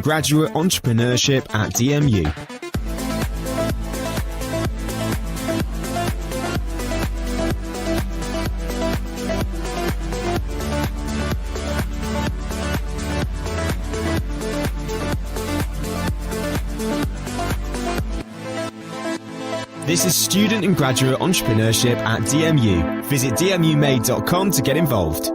Graduate Entrepreneurship at DMU. This is Student and Graduate Entrepreneurship at DMU. Visit dmumade.com to get involved.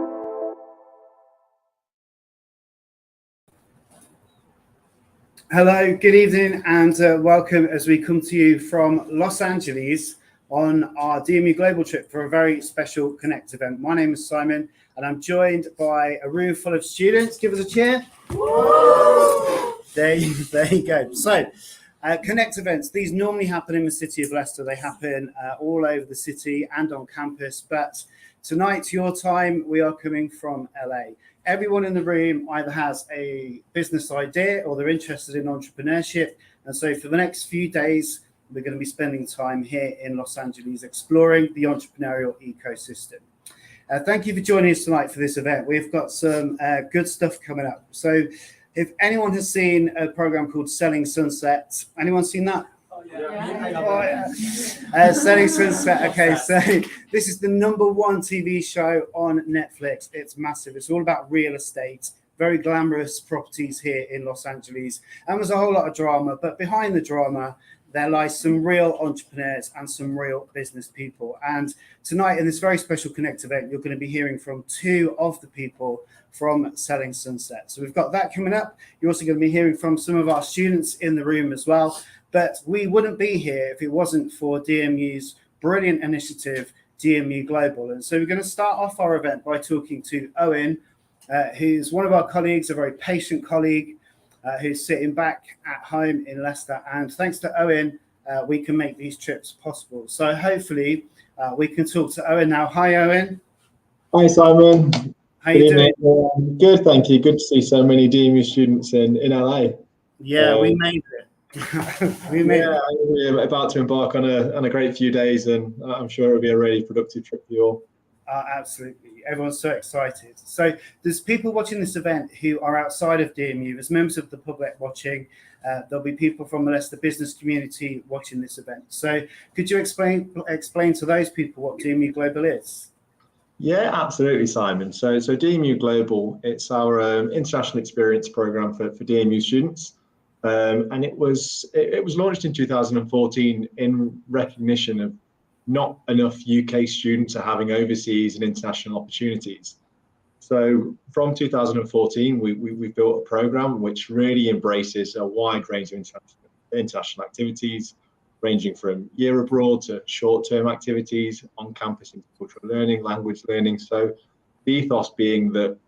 Hello, good evening, and welcome as we come to you from Los Angeles on our DMU Global trip for a very special Connect event. My name is Simon, and I'm joined by a room full of students. Give us a cheer. There you go. So, Connect events, these normally happen in the city of Leicester. They happen all over the city and on campus. But tonight, your time, we are coming from LA. Everyone in the room either has a business idea or they're interested in entrepreneurship. And so for the next few days, we're going to be spending time here in Los Angeles exploring the entrepreneurial ecosystem. Thank you for joining us tonight for this event. We've got some good stuff coming up. So if anyone has seen a program called Selling Sunset, anyone seen that? Oh, yeah. Selling Sunset. Okay, so this is the #1 TV show on Netflix. It's massive. It's all about real estate, very glamorous properties here in Los Angeles. And there's a whole lot of drama, but behind the drama, there lies some real entrepreneurs and some real business people. And tonight in this very special Connect event, you're going to be hearing from two of the people from Selling Sunset. So we've got that coming up. You're also going to be hearing from some of our students in the room as well. But we wouldn't be here if it wasn't for DMU's brilliant initiative, DMU Global. And so we're going to start off our event by talking to Owen, who's one of our colleagues, a very patient colleague, who's sitting back at home in Leicester. And thanks to Owen, we can make these trips possible. So hopefully we can talk to Owen now. Hi, Owen. Hi, Simon. How you doing? Good, thank you. Good to see so many DMU students in LA. Yeah, we made it. We're about to embark on a great few days, and I'm sure it'll be a really productive trip for you all. Absolutely. Everyone's so excited. So there's people watching this event who are outside of DMU. There's members of the public watching. There'll be people from the Leicester business community watching this event. So could you explain to those people what DMU Global is? Yeah, absolutely, Simon. So DMU Global, it's our international experience program for DMU students. And it was launched in 2014 in recognition of not enough UK students are having overseas and international opportunities. So from 2014, we built a program which really embraces a wide range of international activities, ranging from year abroad to short-term activities, on-campus intercultural learning, language learning. So the ethos being that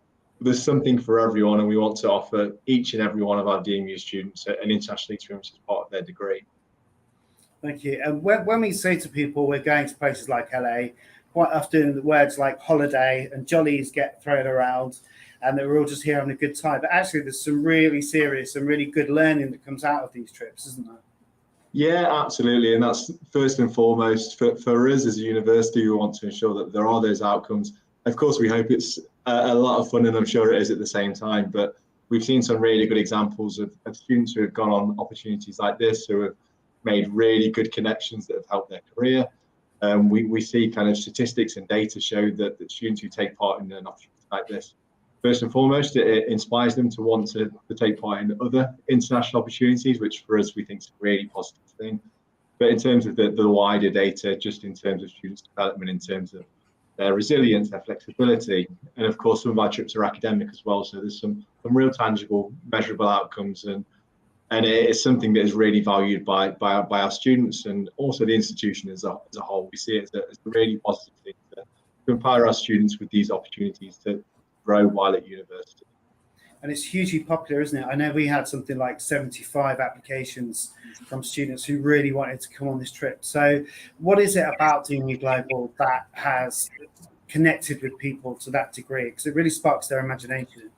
there's something for everyone, and we want to offer each and every one of our DMU students an international experience as part of their degree. Thank you. And when we say to people we're going to places like LA, quite often the words like holiday and jollies get thrown around, and that we're all just here having a good time. But actually, there's some really serious and really good learning that comes out of these trips, isn't there? Yeah, absolutely. And that's first and foremost for us as a university. We want to ensure that there are those outcomes. Of course, we hope it's a lot of fun, and I'm sure it is at the same time. But we've seen some really good examples of students who have gone on opportunities like this, who have made really good connections that have helped their career. We see kind of statistics and data show that students who take part in an opportunity like this, first and foremost, it inspires them to want to take part in other international opportunities, which for us we think is a really positive thing. But in terms of the wider data, just in terms of students' development, in terms of their resilience, their flexibility, and of course some of our trips are academic as well. So there's some real tangible, measurable outcomes, and it is something that is really valued by our students and also the institution as a whole. We see it as a really positive thing to empower our students with these opportunities to grow while at university. And it's hugely popular, isn't it? I know we had something like 75 applications from students who really wanted to come on this trip. So what is it about DMU Global that has connected with people to that degree? Because it really sparks their imagination.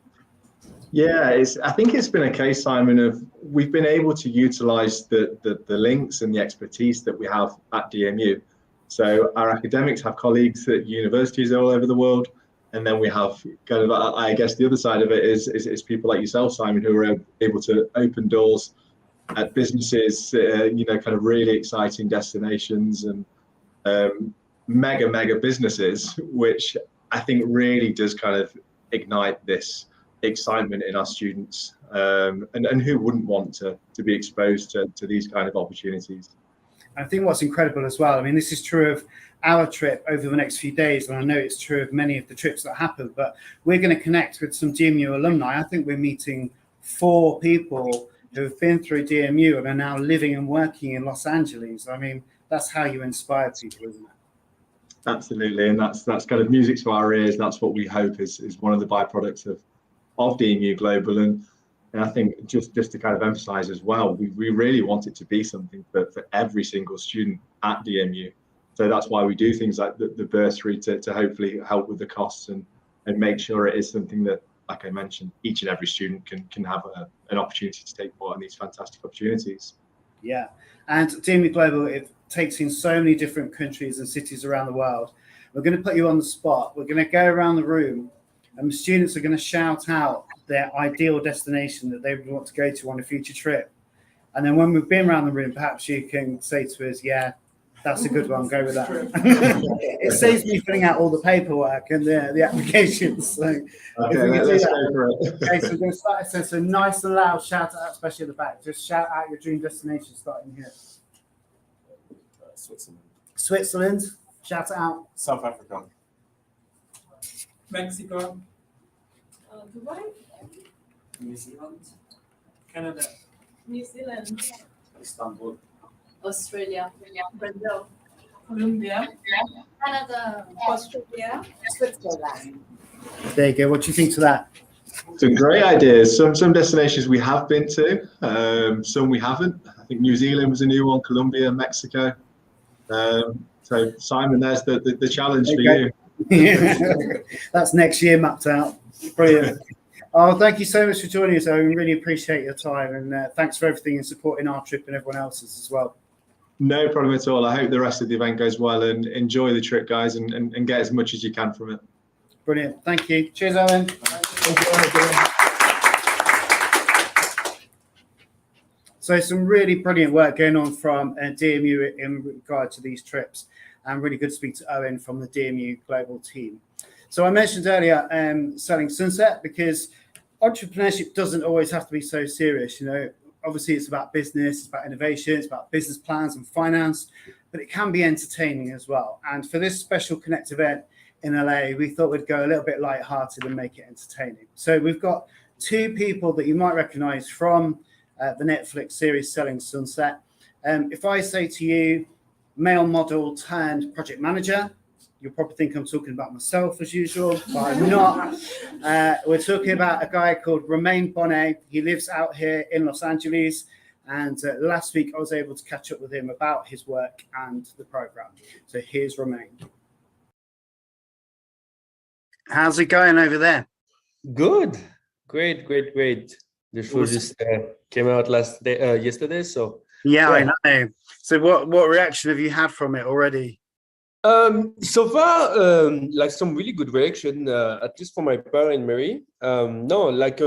Yeah, I think it's been a case, Simon, of we've been able to utilize the links and the expertise that we have at DMU. So our academics have colleagues at universities all over the world. And then we have kind of, I guess, the other side of it is people like yourself, Simon, who are able to open doors at businesses, kind of really exciting destinations and mega businesses, which I think really does kind of ignite this excitement in our students. And who wouldn't want to be exposed to these kind of opportunities? I think what's incredible as well, I mean, this is true of our trip over the next few days, and I know it's true of many of the trips that happen, but we're going to connect with some DMU alumni. I think we're meeting 4 people who have been through DMU and are now living and working in Los Angeles. I mean, that's how you inspire people, isn't it? Absolutely, and that's kind of music to our ears. That's what we hope is one of the byproducts of DMU Global. And I think just to kind of emphasize as well, we really want it to be something for every single student at DMU. So that's why we do things like the bursary to hopefully help with the costs and make sure it is something that, like I mentioned, each and every student can have an opportunity to take part in these fantastic opportunities. Yeah, and DMU Global, it takes in so many different countries and cities around the world. We're going to put you on the spot. We're going to go around the room and the students are going to shout out their ideal destination that they would want to go to on a future trip. And then when we've been around the room, perhaps you can say to us, yeah, that's a good one, go with that. It saves me filling out all the paperwork and the applications. So okay, let's go for it. Okay, so we're going to start. So nice and loud, shout out, especially at the back. Just shout out your dream destination starting here. Switzerland, shout it out. South Africa. Mexico. Dubai. New Zealand. Canada. New Zealand. Istanbul. Australia. Brazil. Colombia. Canada. Australia. Switzerland. There you go. What do you think to that? Some great ideas. Some destinations we have been to, some we haven't. I think New Zealand was a new one, Colombia, Mexico. So Simon, there's the challenge for you. That's next year mapped out. Brilliant. Oh, thank you so much for joining us. I really appreciate your time, and thanks for everything and supporting our trip and everyone else's as well. No problem at all. I hope the rest of the event goes well, and enjoy the trip, guys, and get as much as you can from it. Brilliant. Thank you. Cheers, Owen. So some really brilliant work going on from DMU in regard to these trips, and really good to speak to Owen from the DMU Global team. So I mentioned earlier selling Sunset, because entrepreneurship doesn't always have to be so serious. You know, obviously it's about business, it's about innovation, it's about business plans and finance, but it can be entertaining as well. And for this special Connect event in LA, we thought we'd go a little bit lighthearted and make it entertaining. So we've got 2 people that you might recognize from the Netflix series Selling Sunset. If I say to you, male model turned project manager, you'll probably think I'm talking about myself as usual, but I'm not. We're talking about a guy called Romain Bonnet. He lives out here in Los Angeles. And last week I was able to catch up with him about his work and the program. So here's Romain. How's it going over there? Good, great. The show just came out yesterday. So yeah, I know. So what reaction have you had from it already? So far, like some really good reaction, at least for my partner and Mary. No, like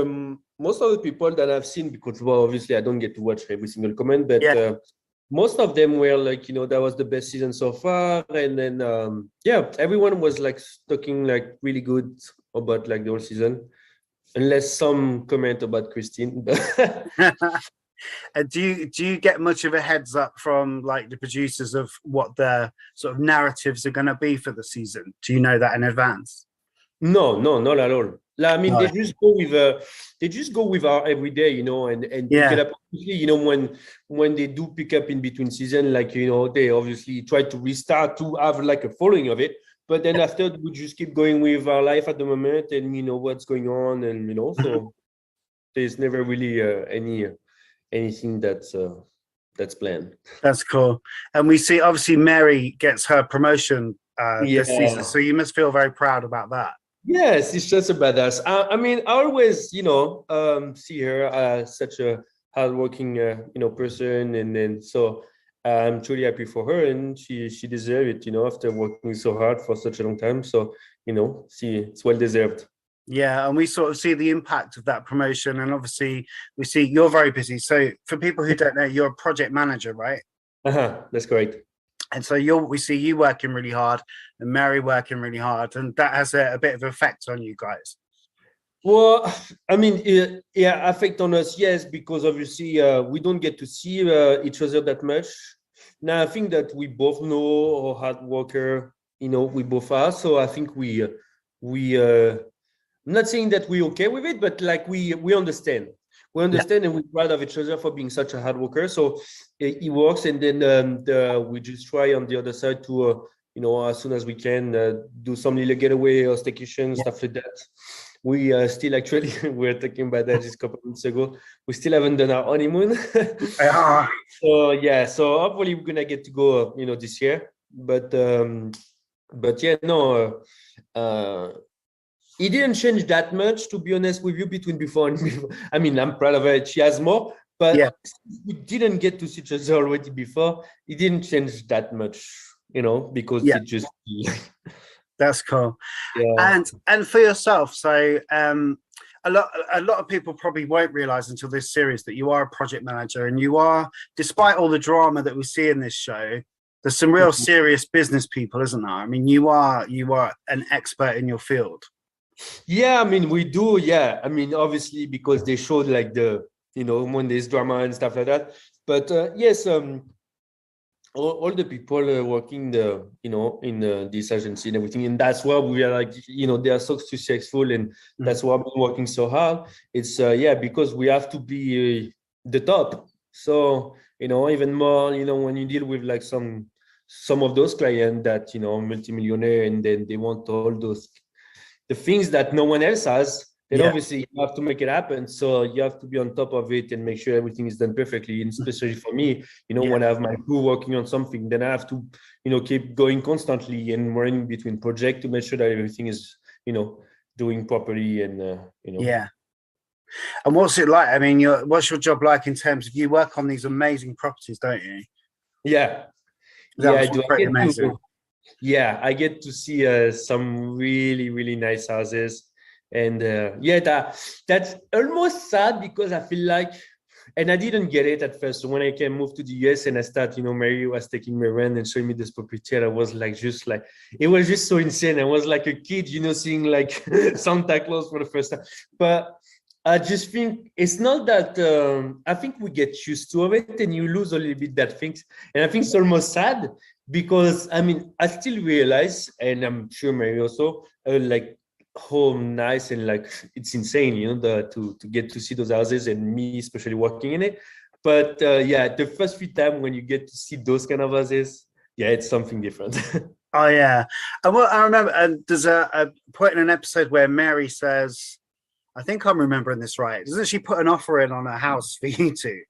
most of the people that I've seen, because well, obviously I don't get to watch every single comment, but yeah. Most of them were like, you know, that was the best season so far. And then, yeah, everyone was like talking like really good about like the whole season, unless some comment about Christine. Do you get much of a heads up from like the producers of what their sort of narratives are going to be for the season? Do you know that in advance? No, not at all. I mean, they just go with our everyday, you know, and yeah. Pick it up. You know, when they do pick up in between season, like, you know, they obviously try to restart to have like a following of it. But then after, we just keep going with our life at the moment, and you know what's going on, and you know, so there's never really anything that's planned. That's cool. And we see obviously Mary gets her promotion this season, so you must feel very proud about that. Yes, it's just a badass. I mean, I always, you know, see her as such a hardworking, you know, person, and then so I'm truly happy for her, and she deserves it, you know, after working so hard for such a long time. So see it's well deserved. Yeah, and we sort of see the impact of that promotion, and obviously we see you're very busy. So for people who don't know, you're a project manager, right? That's correct. And so we see you working really hard and Mary working really hard, and that has a bit of effect on you guys. Well, I mean, yeah, affect on us, yes, because obviously we don't get to see each other that much. Now, I think that we both know how hard worker, we both are. So I think I'm not saying that we're okay with it, but like we understand. We understand, and we're proud of each other for being such a hard worker. So it works, and then we just try on the other side to, as soon as we can, do some little getaway or staycation, stuff like that. We still actually, we were talking about that just a couple of months ago. We still haven't done our honeymoon. So yeah, so hopefully we're gonna get to go, this year. But yeah, no. It didn't change that much, to be honest with you, between before and before. I mean, I'm proud of her. She has more, but we didn't get to see each other already before. It didn't change that much, because it just. That's cool. Yeah. And for yourself, so a lot of people probably won't realize until this series that you are a project manager, and you are, despite all the drama that we see in this show, there's some real serious business people, isn't there? I mean, you are an expert in your field. Yeah, I mean, we do. Yeah, I mean, obviously, because they showed like when there's drama and stuff like that. But yes, all the people working in this agency and everything, and that's why we are like, they are so successful, and that's why I'm working so hard. It's because we have to be the top. So even more, when you deal with like some of those clients that multimillionaire, and then they want all the things that no one else has, then obviously you have to make it happen. So you have to be on top of it and make sure everything is done perfectly. And especially for me, when I have my crew working on something, then I have to, keep going constantly and running between projects to make sure that everything is, doing properly and, Yeah. And what's it like? I mean, what's your job like in terms of, you work on these amazing properties, don't you? Yeah. I do. I get to see some really, really nice houses. And that's almost sad, because I feel like, and I didn't get it at first. So when I moved to the US and I started, Mary was taking me around and showing me this property, and I was like, it was just so insane. I was like a kid, seeing like Santa Claus for the first time. But I just think it's not that, I think we get used to it, and you lose a little bit that things. And I think it's almost sad, because I mean, I still realize, and I'm sure Mary also, like, how nice and like it's insane, to get to see those houses, and me especially working in it. But the first few times when you get to see those kind of houses, it's something different. Oh yeah, and well, I remember, and there's a point in an episode where Mary says, I think I'm remembering this right, doesn't she put an offer in on a house for you two?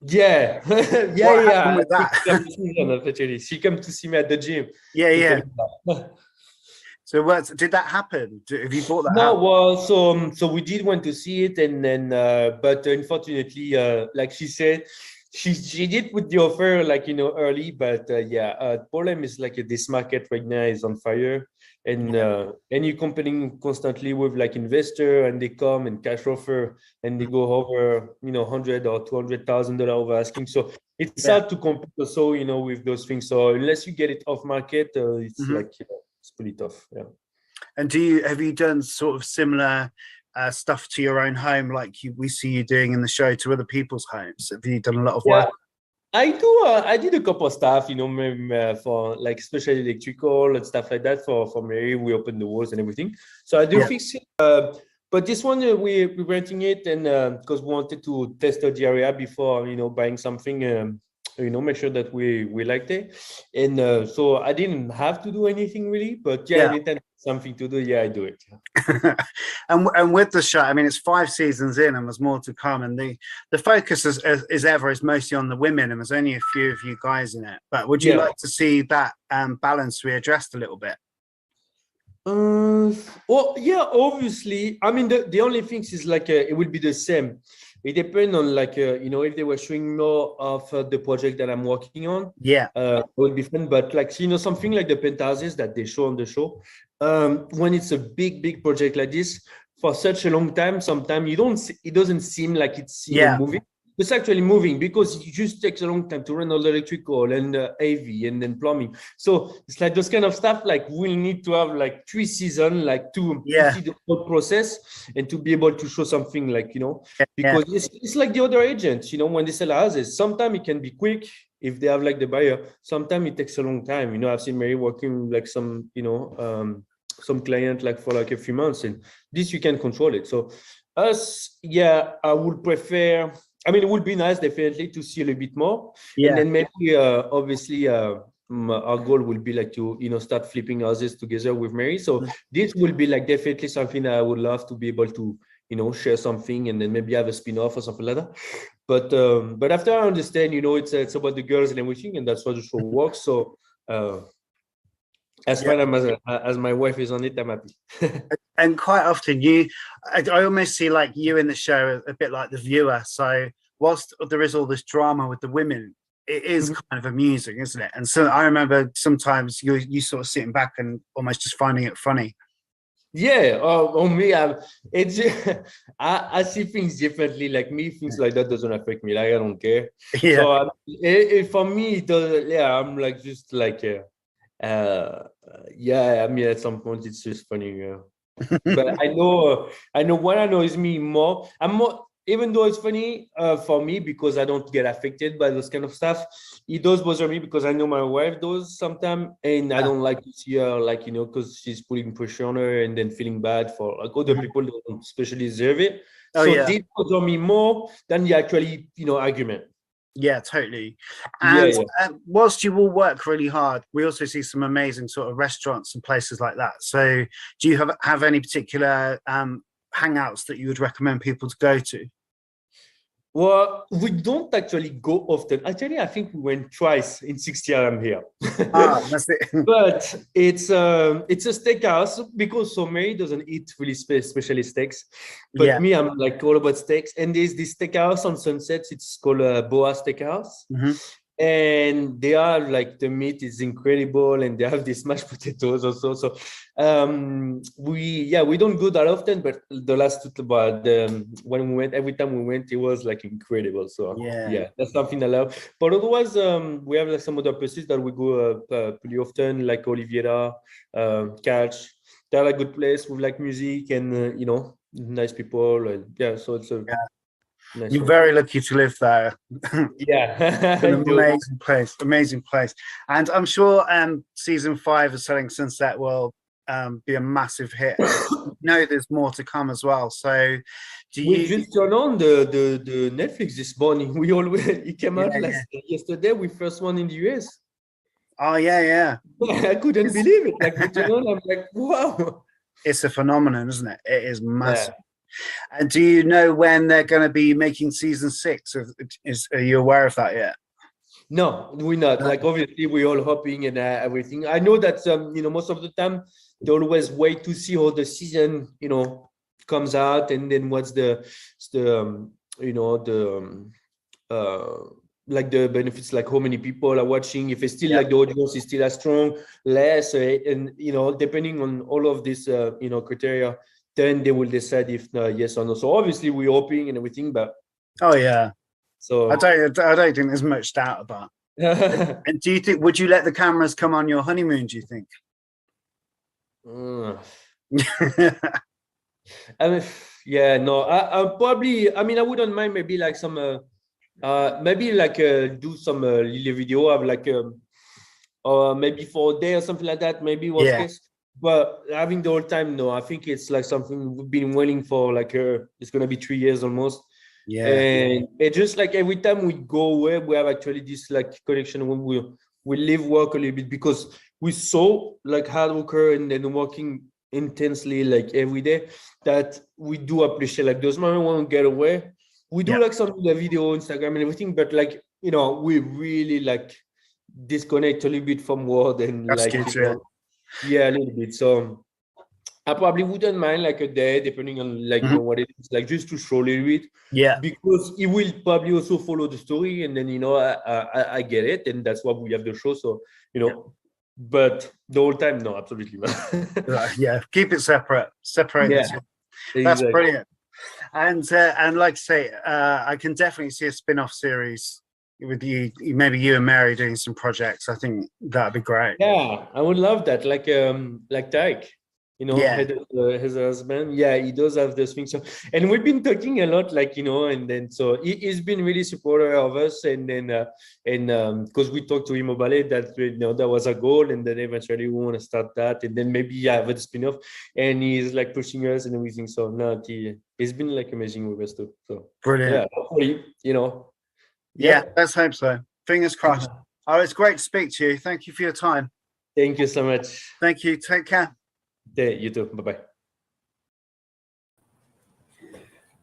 Yeah. What happened with that? She came to see me at the gym. So did that happen? Have you bought that? No, well, so we did want to see it, and then but unfortunately, like she said, she did put the offer like early, but problem is like this market right now is on fire, and you're competing constantly with like investor, and they come and cash offer, and they go over $100,000 or $200,000 over asking. So it's hard to compete also with those things. So unless you get it off market, it's like it's pretty tough. Yeah. And have you done sort of similar stuff to your own home, like we see you doing in the show, to other people's homes? Have you done a lot of work? I do. I did a couple of stuff, for like especially electrical and stuff like that. For Mary, we opened the walls and everything. So I do fix it. But this one, we're renting it, and because we wanted to test out the area before, buying something. Make sure that we liked it, and so I didn't have to do anything really, but anytime something to do, I do it. and with the show, I mean, it's 5 seasons in, and there's more to come, and the focus is mostly on the women, and there's only a few of you guys in it. But would you like to see that balance readjusted a little bit? Well, obviously. I mean, the only thing is like it will be the same. it depends on like you know, if they were showing more of the project that I'm working on, Yeah. it would be fun. But like, you know, something like the penthouses that they show on the show, when it's a big project like this for such a long time, sometimes it doesn't seem like it's, you know, Yeah. moving. It's actually moving because it just takes a long time to run all the electrical and AV and then plumbing. So it's like those kind of stuff, like we'll need to have like 3 seasons, like to see the whole process and to be able to show something like, you know, because it's like the other agents, you know, when they sell houses, sometimes it can be quick if they have like the buyer. Sometimes it takes a long time. You know, I've seen Mary working like some, you know, some client like for like a few months, and this you can control it. So us, yeah, I would prefer, I mean, it would be nice definitely to see a little bit more. And then maybe obviously our goal will be like to, you know, start flipping houses together with Mary. So this will be like definitely something I would love to be able to, you know, share something and then maybe have a spin-off or something like that. But after I understand, you know, it's about the girls and everything, and that's what the show works. So as far as my wife is on it, I'm happy. And quite often I almost see like you in the show a bit like the viewer. So whilst there is all this drama with the women, it is kind of amusing, isn't it? And so I remember sometimes you sort of sitting back and almost just finding it funny. Yeah, on me, it's I see things differently. Like me, things like that doesn't affect me. Like I don't care. Yeah. So for me, it does. Yeah, I'm like just like yeah. I mean, at some point, it's just funny. Yeah. But I know what I know is me more. I'm more, even though it's funny for me because I don't get affected by those kind of stuff. It does bother me because I know my wife does sometimes, and I don't like to see her like, you know, because she's putting pressure on her and then feeling bad for like other people that don't especially deserve it. So this bothers me more than the actually, you know, argument. Yeah, totally. And whilst you all work really hard, we also see some amazing sort of restaurants and places like that. So do you have any particular hangouts that you would recommend people to go to? Well, we don't actually go often. Actually, I think we went twice in 6 years I'm here. That's it. But it's a steakhouse because so Mary doesn't eat really specialty steaks. But me, I'm like all about steaks. And there's this steakhouse on Sunset. It's called Boa Steakhouse. And they are like, the meat is incredible, and they have these mashed potatoes also. So we don't go that often, but the last when we went, every time we went, it was like incredible. So yeah, that's something I love. But otherwise, we have like some other places that we go pretty often, like Oliveira, Catch. They're a good place with like music and you know, nice people. And yeah, so it's a nice You're one. very lucky to live there. Yeah. An amazing place. And I'm sure season 5 of Selling Sunset will be a massive hit. No, there's more to come as well. So we just turned on the Netflix this morning. It came out yesterday with first one in the US. Oh yeah. I couldn't believe it. Like we turned on, I'm like, wow. It's a phenomenon, isn't it? It is massive. And do you know when they're going to be making season 6? Are you aware of that yet? No, we're not. Like obviously we're all hoping and everything. I know that you know, most of the time they always wait to see how the season, you know, comes out, and then what's the you know, the like the benefits, like how many people are watching, if it's still like the audience is still as strong, less, and you know, depending on all of this you know, criteria, then they will decide if yes or no. So obviously we're hoping and everything, but so I don't think there's much doubt about it. And do you think, would you let the cameras come on your honeymoon, do you think? I mean, yeah, no, I probably, I mean, I wouldn't mind maybe like some maybe like do some little video of like maybe for a day or something like that, maybe worst case. But having the whole time, no, I think it's like something we've been waiting for, like it's gonna be 3 years almost. And it just like every time we go away, we have actually this like connection when we live work a little bit, because we're so like hard worker and then working intensely like every day, that we do appreciate like those moments when we get away. We do like some video, Instagram and everything, but like, you know, we really like disconnect a little bit from world and a little bit. So I probably wouldn't mind like a day, depending on like you know what it is, like just to show a little bit. Yeah. Because he will probably also follow the story, and then I get it, and that's why we have the show. So but the whole time, no, absolutely not. Yeah. Keep it separate. Separate the two. That's Exactly. brilliant. And like I say, I can definitely see a spin-off series with you, maybe you and Mary doing some projects. I think that'd be great. Yeah, I would love that. Like Tyke, Yeah. his husband. Yeah, he does have this thing. So, and we've been talking a lot, like and then so he's been really supportive of us, and then because we talked to him about it, that that was a goal, and then eventually we want to start that, and then maybe have a spin-off, and he's like pushing us and everything. So no, he's been like amazing with us too. So Brilliant. yeah, hopefully, Yeah, let's hope so. Fingers crossed. Oh, it's great to speak to you. Thank you for your time. Thank you so much. Thank you. Take care. Yeah, you too. Bye-bye.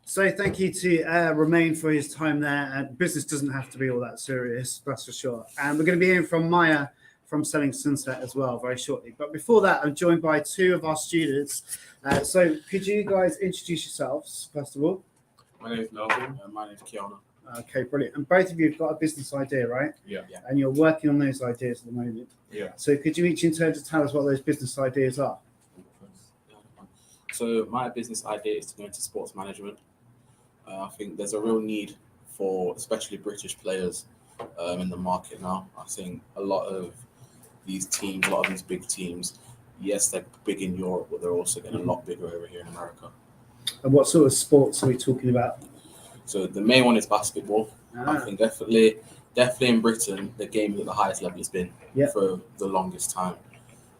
So thank you to Romain for his time there. And business doesn't have to be all that serious, that's for sure. And we're going to be hearing from Maya from Selling Sunset as well very shortly. But before that, I'm joined by two of our students. So could you guys introduce yourselves, first of all? My name is Melvin, and my name is Kiana. Okay, brilliant. And both of you have got a business idea, right? Yeah. And you're working on those ideas at the moment. Yeah. So could you each in turn to tell us what those business ideas are? So my business idea is to go into sports management. I think there's a real need for especially British players in the market now. I think a lot of these teams, a lot of these big teams, yes, they're big in Europe, but they're also getting a lot bigger over here in America. And what sort of sports are we talking about? So the main one is basketball. I think definitely in Britain, the game is at the highest level it's been for the longest time.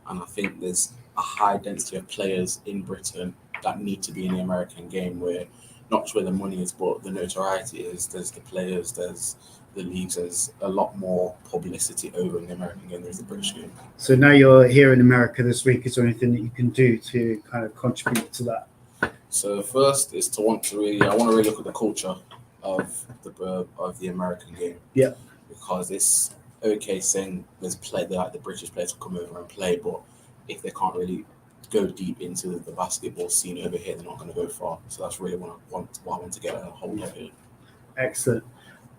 And I think there's a high density of players in Britain that need to be in the American game, where not just where the money is, but the notoriety is. There's the players, there's the leagues, there's a lot more publicity over in the American game than there's the British game. So now you're here in America this week, is there anything that you can do to kind of contribute to that? So first is I want to really look at the culture of the American game. Yeah. Because it's okay saying the British players will come over and play, but if they can't really go deep into the basketball scene over here, they're not going to go far. So that's really what I want to get a hold of here. Excellent.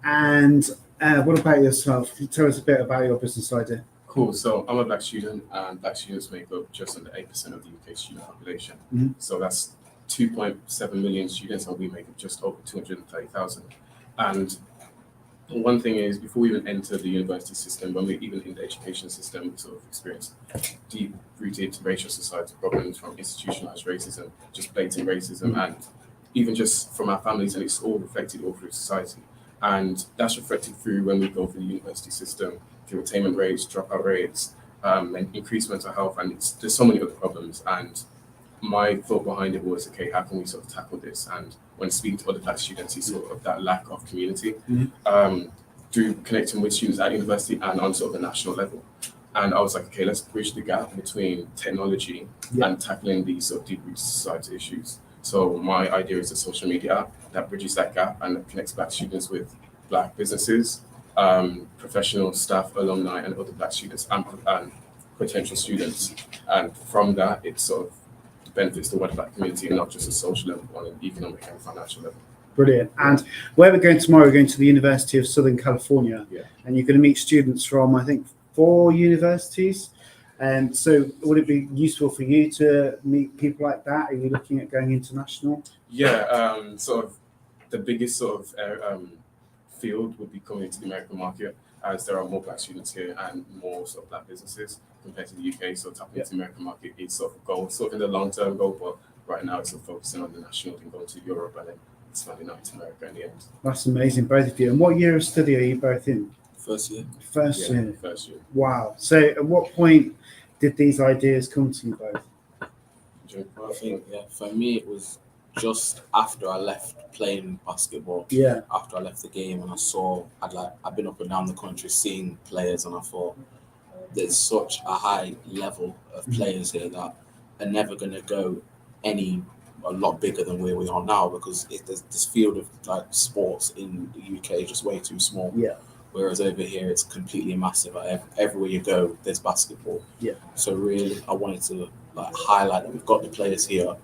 And what about yourself? Can you tell us a bit about your business idea? Cool. So I'm a black student, and black students make up just under 8% of the UK student population. Mm-hmm. So that's 2.7 million students, and we make up just over 230,000. And one thing is, before we even enter the university system, when we even in the education system, we sort of experience deep-rooted racial society problems from institutionalized racism, just blatant racism, and even just from our families, and it's all reflected all through society. And that's reflected through when we go through the university system, through attainment rates, dropout rates, and increased mental health, and there's so many other problems. And my thought behind it was, okay, how can we sort of tackle this? And when speaking to other black students, it's sort of that lack of community through connecting with students at university and on sort of a national level. And I was like, okay, let's bridge the gap between technology and tackling these sort of deep-rooted society issues. So my idea is a social media app that bridges that gap and connects black students with black businesses, professional staff, alumni, and other black students and potential students. And from that, it sort of benefits the wider black community, and not just a social level, on an economic and financial level. Brilliant. And where we're going tomorrow, we're going to the University of Southern California, and you're going to meet students from, I think, 4 universities. And so would it be useful for you to meet people like that? Are you looking at going international? Yeah, sort of the biggest sort of field would be coming into the American market, as there are more black students here and more sort of black businesses compared to the UK. So tapping into the American market is sort of a goal, sort of in the long-term goal, but right now it's sort of focusing on the national and going to Europe and then expanding out to America in the end. That's amazing, both of you. And what year of study are you both in? First year. First year. First year. Wow. So at what point did these ideas come to you both? I think, for me, it was just after I left playing basketball. Yeah. After I left the game, and I'd been up and down the country seeing players, and I thought there's such a high level of players here that are never going to go a lot bigger than where we are now, because this field of like sports in the UK is just way too small. Yeah. Whereas over here, it's completely massive. Everywhere you go, there's basketball. Yeah. So really, I wanted to like highlight that we've got the players here.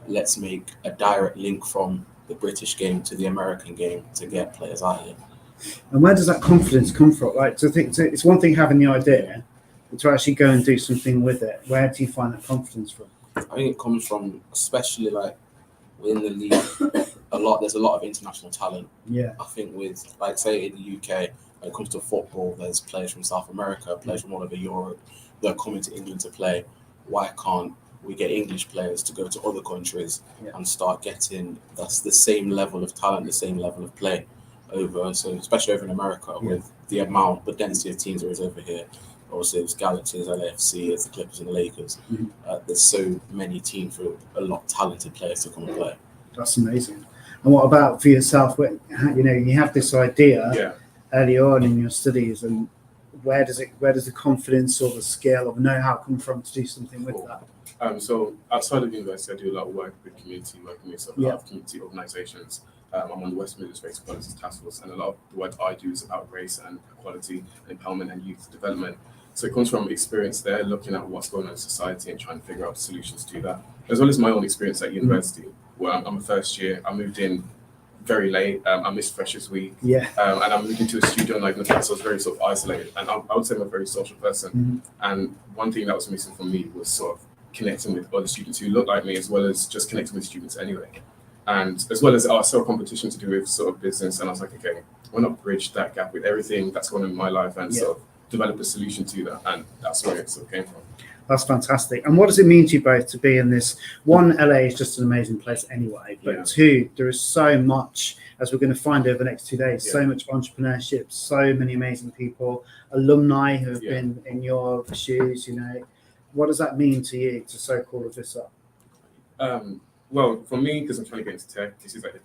Let's make a direct link from the British game to the American game to get players out here. And where does that confidence come from? Like, it's one thing having the idea, but to actually go and do something with it. Where do you find that confidence from? I think it comes from, especially like within the league, there's a lot of international talent. Yeah. I think with, like, say in the UK, when it comes to football, there's players from South America, players from all over Europe that are coming to England to play. Why can't we get English players to go to other countries and start getting the same level of talent, the same level of play over, so especially over in America with the density of teams there is over here. Obviously, there's Galaxy, there's LAFC, there's the Clippers and the Lakers. There's so many teams with a lot of talented players to come and play. That's amazing. And what about for yourself? You have this idea early on in your studies, and where does the confidence or the skill or know-how come from to do something with that? So outside of university, I do a lot of work with community, working with a lot of community organisations. I'm on the West Midlands Race Equality Task Force, and a lot of the work I do is about race and equality, and empowerment and youth development. So it comes from experience there, looking at what's going on in society and trying to figure out solutions to that, as well as my own experience at university, where I'm a first year. I moved in very late. I missed Freshers Week. And I moved into a studio and so I was very sort of isolated. And I would say I'm a very social person. And one thing that was missing from me was sort of connecting with other students who look like me, as well as just connecting with students anyway. And as well as I saw a competition to do with sort of business, and I was like, okay, why not bridge that gap with everything that's going on in my life and sort of develop a solution to that, and that's where it sort of came from. That's fantastic. And what does it mean to you both to be in this? One, LA is just an amazing place anyway, but two, there is so much, as we're going to find over the next 2 days, so much entrepreneurship, so many amazing people, alumni who have been in your shoes, What does that mean to you to soak all of this up? Well, for me, because I'm trying to get into tech, this is like the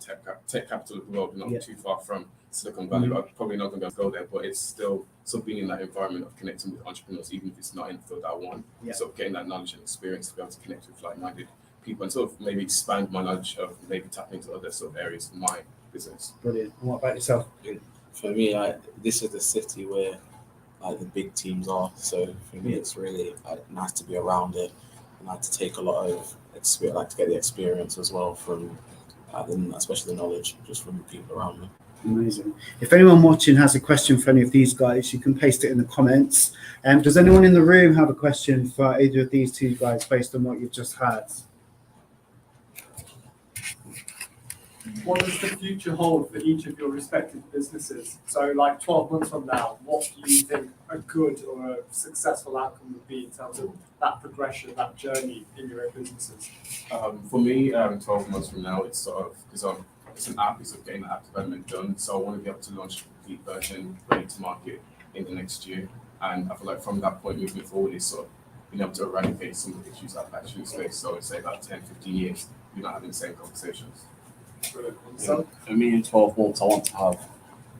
tech capital of the world, not too far from Silicon Valley. I'm probably not going to go there, but it's still being in that environment of connecting with entrepreneurs, even if it's not in the field I want. So getting that knowledge and experience to be able to connect with like-minded people and sort of maybe expand my knowledge of maybe tapping into other sort of areas of my business. Brilliant. And what about yourself? For me, this is the city where the big teams are. So for me, it's really nice to be around it, and to take a lot of experience, to get the experience as well from, especially the knowledge just from the people around me. Amazing. If anyone watching has a question for any of these guys, you can paste it in the comments. Does anyone in the room have a question for either of these two guys based on what you've just heard? What does the future hold for each of your respective businesses? So like 12 months from now, what do you think a good or a successful outcome would be in terms of that progression, that journey in your own businesses? For me, 12 months from now, it's sort of, because it's an app, it's getting the app development done. So I want to be able to launch a complete version ready to market in the next year. And I feel like from that point moving forward, is sort of being able to eradicate some of the issues that I've actually faced. So say about 10, 15 years, we're not having the same conversations. For me, in 12 months, I want to have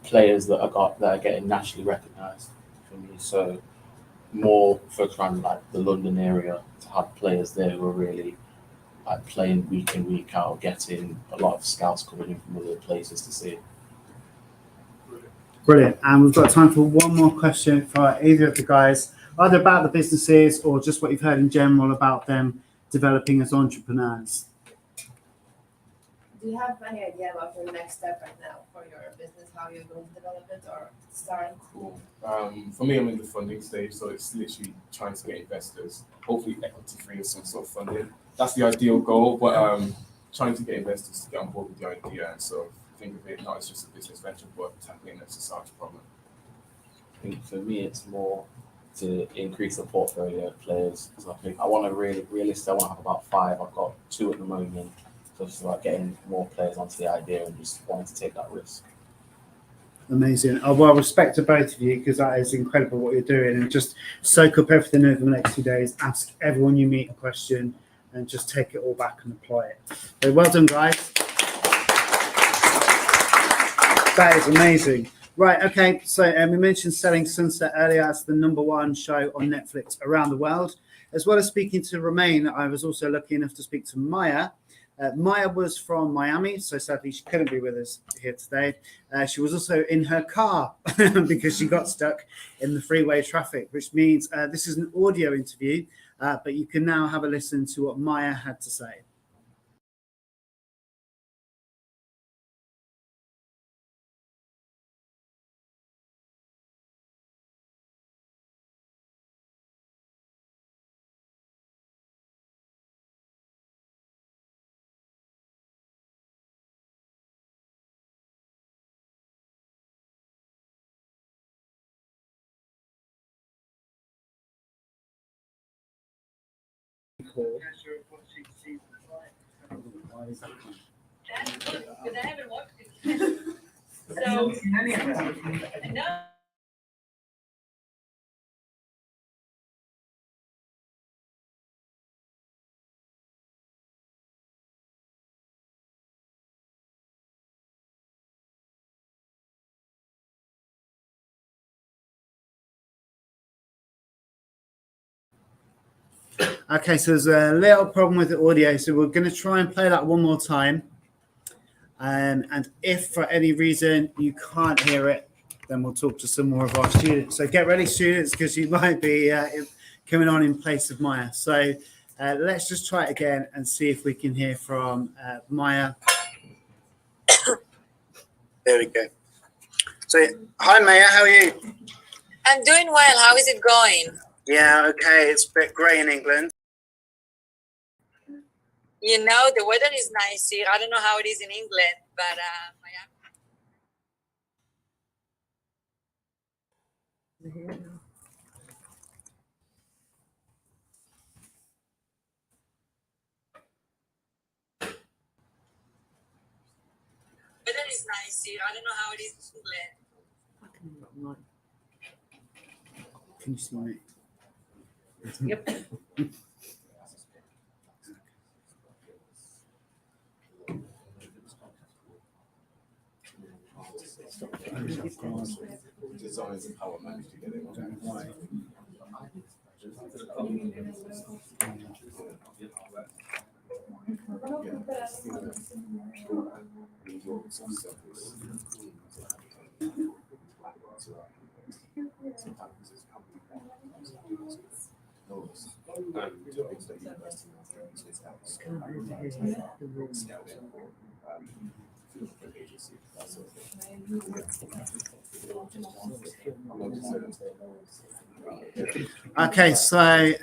players that are getting nationally recognised for me. So more focused around like the London area, to have players there who are really playing week in, week out, getting a lot of scouts coming in from other places to see. Brilliant. And we've got time for one more question for either of the guys, either about the businesses or just what you've heard in general about them developing as entrepreneurs. Do you have any idea about your next step right now for your business, how you're going to develop it or start? Cool. For me, I'm in the funding stage, so it's literally trying to get investors, hopefully equity-free or some sort of funding. That's the ideal goal, but trying to get investors to get on board with the idea and sort of think of it not as just a business venture, but tackling a society problem. I think for me, it's more to increase the portfolio of players. So I think I want to realistically, I want to have about 5. I've got 2 at the moment. So it's about getting more players onto the idea and just wanting to take that risk. Amazing. Well, respect to both of you, because that is incredible what you're doing, and just soak up everything over the next 2 days. Ask everyone you meet a question and just take it all back and apply it. So well done, guys. That is amazing. Right, okay, so we mentioned Selling Sunset earlier. It's the #1 show on Netflix around the world. As well as speaking to Romain, I was also lucky enough to speak to Maya. Maya was from Miami, so sadly she couldn't be with us here today. She was also in her car because she got stuck in the freeway traffic, which means this is an audio interview. but you can now have a listen to what Maya had to say. That's good because I haven't watched it. So I know. Okay, so there's a little problem with the audio, so we're going to try and play that one more time. And if for any reason you can't hear it, then we'll talk to some more of our students. So get ready, students, because you might be coming on in place of Maya. So let's just try it again and see if we can hear from Maya. There we go. So, hi Maya, how are you? I'm doing well. How is it going? Yeah, okay. It's a bit grey in England. You know, the weather is nice here. I don't know how it is in England, but weather is nice here. I don't know how it is in England. Can you see me? Yep. Designs and how I managed to get it on. Why? Okay, so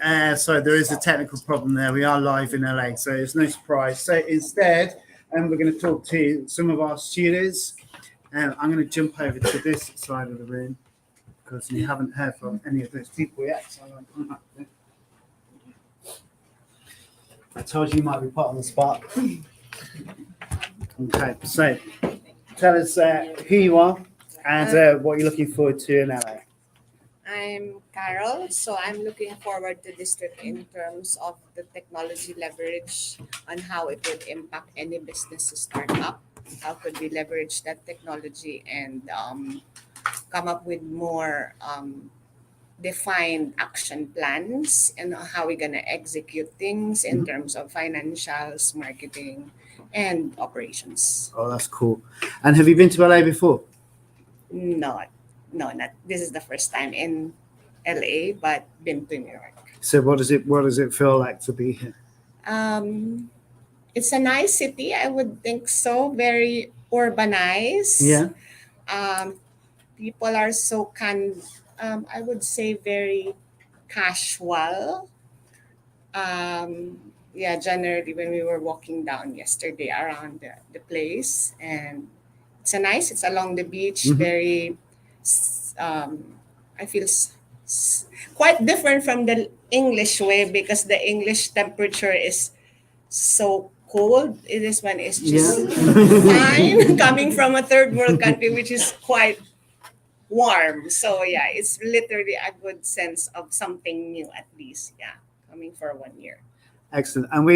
there is a technical problem there. We are live in LA, so it's no surprise. So instead, we're going to talk to some of our students. I'm going to jump over to this side of the room because we haven't heard from any of those people yet. So I told you might be put on the spot. Okay, so tell us who you are and what you're looking forward to in LA. I'm Carol, so I'm looking forward to this trip in terms of the technology leverage on how it would impact any business to start up. How could we leverage that technology and come up with more defined action plans and how we're going to execute things in terms of financials, marketing, and operations. Oh, that's cool. And have you been to LA before? No, not. This is the first time in LA, but been to New York. So what does it feel like to be here? It's a nice city, I would think so. Very urbanized. Yeah. People are so I would say very casual. Yeah, generally when we were walking down yesterday around the place, and it's along the beach, very I feel quite different from the English way because the English temperature is so cold. This one is just fine coming from a third world country, which is quite warm. So yeah, it's literally a good sense of something new at least. Yeah, coming for 1 year. Excellent. And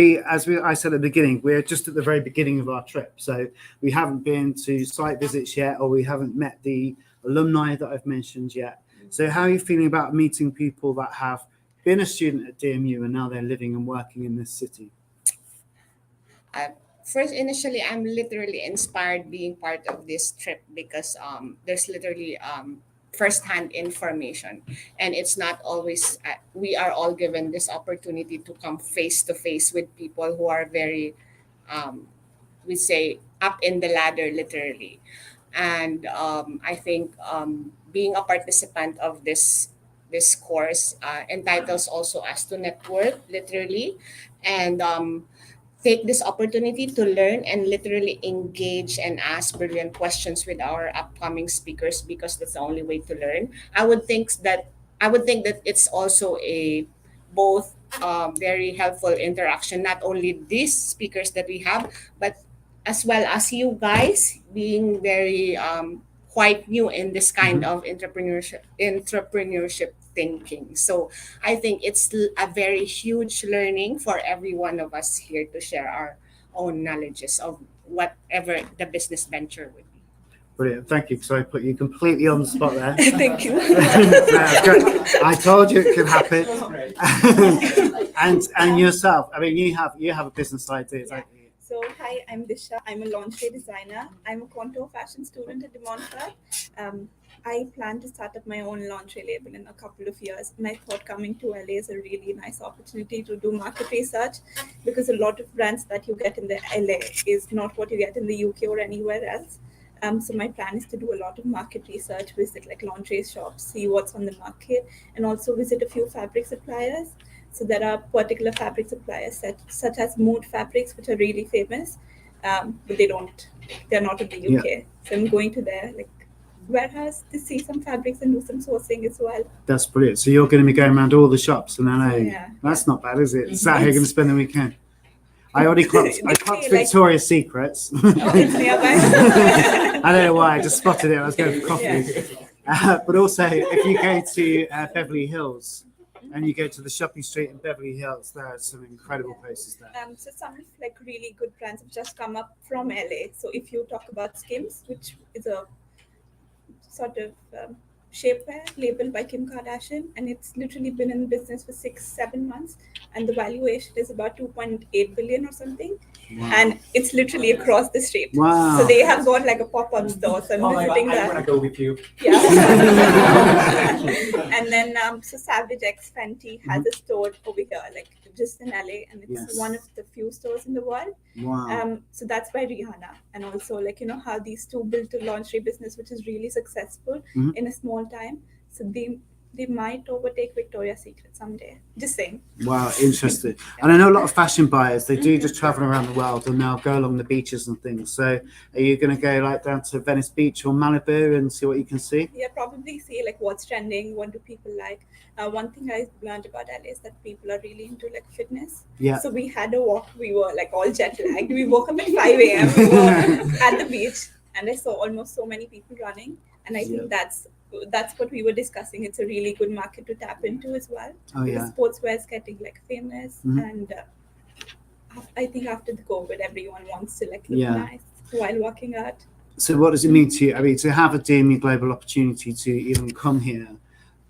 I said at the beginning, we're just at the very beginning of our trip. So we haven't been to site visits yet, or we haven't met the alumni that I've mentioned yet. So how are you feeling about meeting people that have been a student at DMU and now they're living and working in this city? First, initially, I'm literally inspired being part of this trip because there's literally first-hand information, and it's not always we are all given this opportunity to come face to face with people who are very we say up in the ladder, literally. And I think being a participant of this course entitles also us to network, literally, and take this opportunity to learn and literally engage and ask brilliant questions with our upcoming speakers, because that's the only way to learn. I would think that it's also a both very helpful interaction, not only these speakers that we have, but as well as you guys being very quite new in this kind of entrepreneurship thinking. So I think it's a very huge learning for every one of us here to share our own knowledges of whatever the business venture would be. Brilliant. Thank you. Because I put you completely on the spot there. Thank you. I told you it could happen. and yourself. I mean, you have a business idea. Yeah. So hi, I'm Disha. I'm a lingerie designer. I'm a contour fashion student at Demonfort. I plan to start up my own lingerie label in a couple of years, and I thought coming to LA is a really nice opportunity to do market research, because a lot of brands that you get in the LA is not what you get in the UK or anywhere else. So my plan is to do a lot of market research, visit like lingerie shops, see what's on the market, and also visit a few fabric suppliers. So there are particular fabric suppliers such as Mood Fabrics, which are really famous, but they're not in the UK. Yeah. So I'm going to their warehouse to see some fabrics and do some sourcing as well. That's brilliant. So you're going to be going around all the shops in LA. Yeah. That's not bad, is it? Is that how you're going to spend the weekend? I already clocked Victoria's Secrets. Oh, it's nearby. I don't know why, I just spotted it. I was going for coffee. Yeah. But also, if you go to Beverly Hills, and you go to the shopping street in Beverly Hills, there are some incredible places there. So some really good brands have just come up from LA. So if you talk about Skims, which is a sort of shapewear labeled by Kim Kardashian, and it's literally been in business for 6-7 months, and the valuation is about 2.8 billion or something. Wow. And it's literally across the street. Wow. So they have got like a pop-up store. So I'm visiting that. I want to go with you. Yeah. And then so Savage X Fenty has a store over here, just in LA, and it's one of the few stores in the world. Wow. So that's by Rihanna, and also how these two built a lingerie business which is really successful in a small time. So they might overtake Victoria's Secret someday. Just saying. Wow, interesting. And I know a lot of fashion buyers, they do just travel around the world and they'll go along the beaches and things. So are you going to go down to Venice Beach or Malibu and see what you can see? Yeah, probably see what's trending, what do people like. One thing I learned about LA is that people are really into fitness. Yeah. So we had a walk, we were all jet lagged. We woke up at 5 a.m. We were at the beach, and I saw almost so many people running. And I think that's what we were discussing. It's a really good market to tap into as well. Oh, yeah. Sportswear is getting famous, and I think after the COVID, everyone wants to look nice while working out. So what does it mean to you? I mean, to have a DMU Global opportunity to even come here,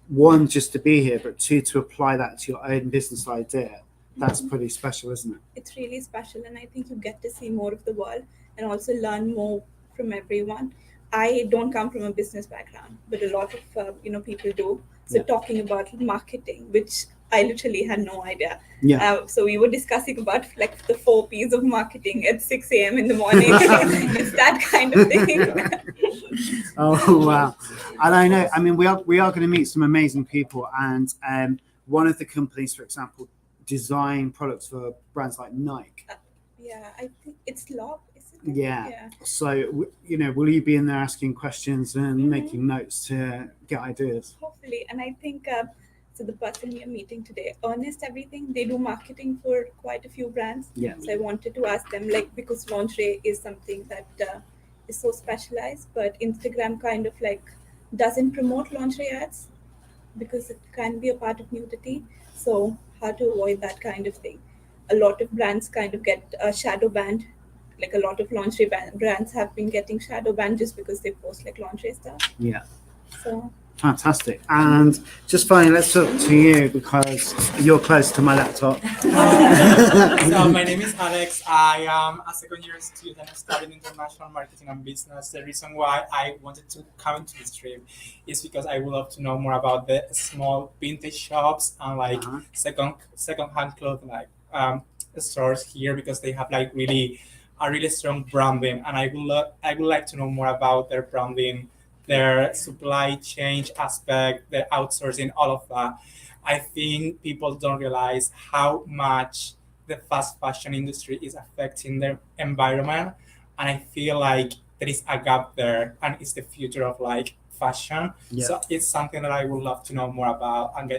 one, just to be here, but two, to apply that to your own business idea, that's pretty special, isn't it? It's really special, and I think you get to see more of the world and also learn more from everyone. I don't come from a business background, but a lot of people do. So talking about marketing, which I literally had no idea. Yeah. So we were discussing about the 4 P's of marketing at 6 a.m. in the morning. It's that kind of thing. Oh wow! And I know. I mean, we are going to meet some amazing people, and one of the companies, for example, design products for brands like Nike. Yeah, I think it's Lob. Yeah. So, will you be in there asking questions and making notes to get ideas? Hopefully. And I think, so the person we are meeting today, Ernest Everything, they do marketing for quite a few brands. Yeah. So I wanted to ask them, because lingerie is something that is so specialized, but Instagram kind of doesn't promote lingerie ads because it can be a part of nudity. So how to avoid that kind of thing? A lot of brands kind of get shadow banned. A lot of lingerie brands have been getting shadow banned just because they post lingerie stuff. Yeah. So Fantastic. And just finally, let's talk to you because you're close to my laptop. So my name is Alex. I am a second year student studying international marketing and business. The reason why I wanted to come into this trip is because I would love to know more about the small vintage shops and like second-hand clothing like stores here, because they have like a really strong branding, and I would like to know more about their branding, their supply chain aspect, their outsourcing, all of that. I think people don't realize how much the fast fashion industry is affecting their environment. And I feel like there is a gap there, and it's the future of like fashion. Yeah. So it's something that I would love to know more about and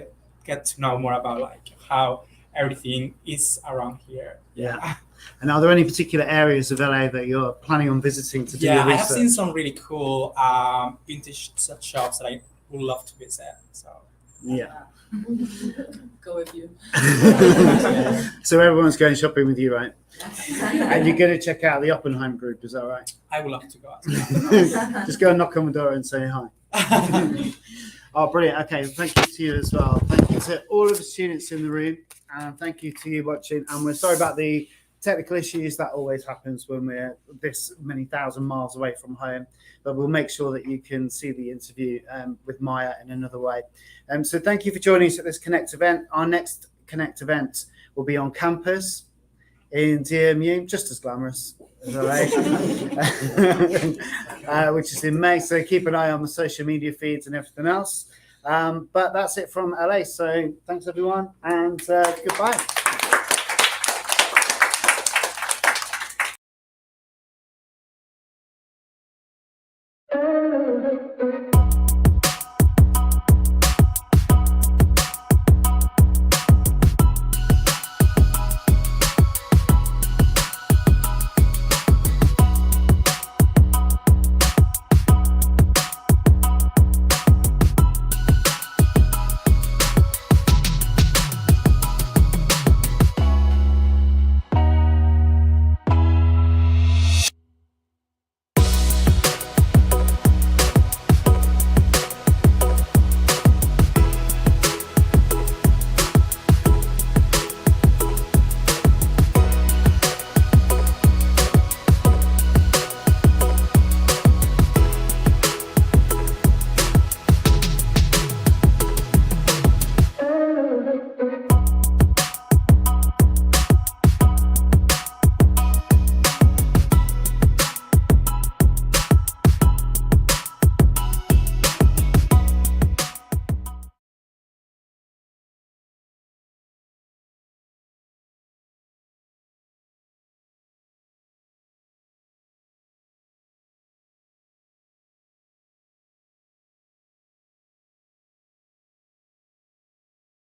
get to know more about like how everything is around here. Yeah. And are there any particular areas of LA that you're planning on visiting to do your Yeah, I research? have seen some really cool vintage shops that I would love to visit. So Yeah. Go with you. So everyone's going shopping with you, right? And you're going to check out the Oppenheim group, is that right? I would love to go as well. Just go and knock on the door and say hi. Oh, brilliant. Okay, thank you to you as well. Thank you to all of the students in the room, and thank you to you watching. And we're sorry about the technical issues. That always happens when we're this many thousand miles away from home, but we'll make sure that you can see the interview with Maya in another way. So thank you for joining us at this Connect event. Our next Connect event will be on campus in DMU, just as glamorous as LA, which is in May. So keep an eye on the social media feeds and everything else. But that's it from LA. So thanks everyone, and goodbye.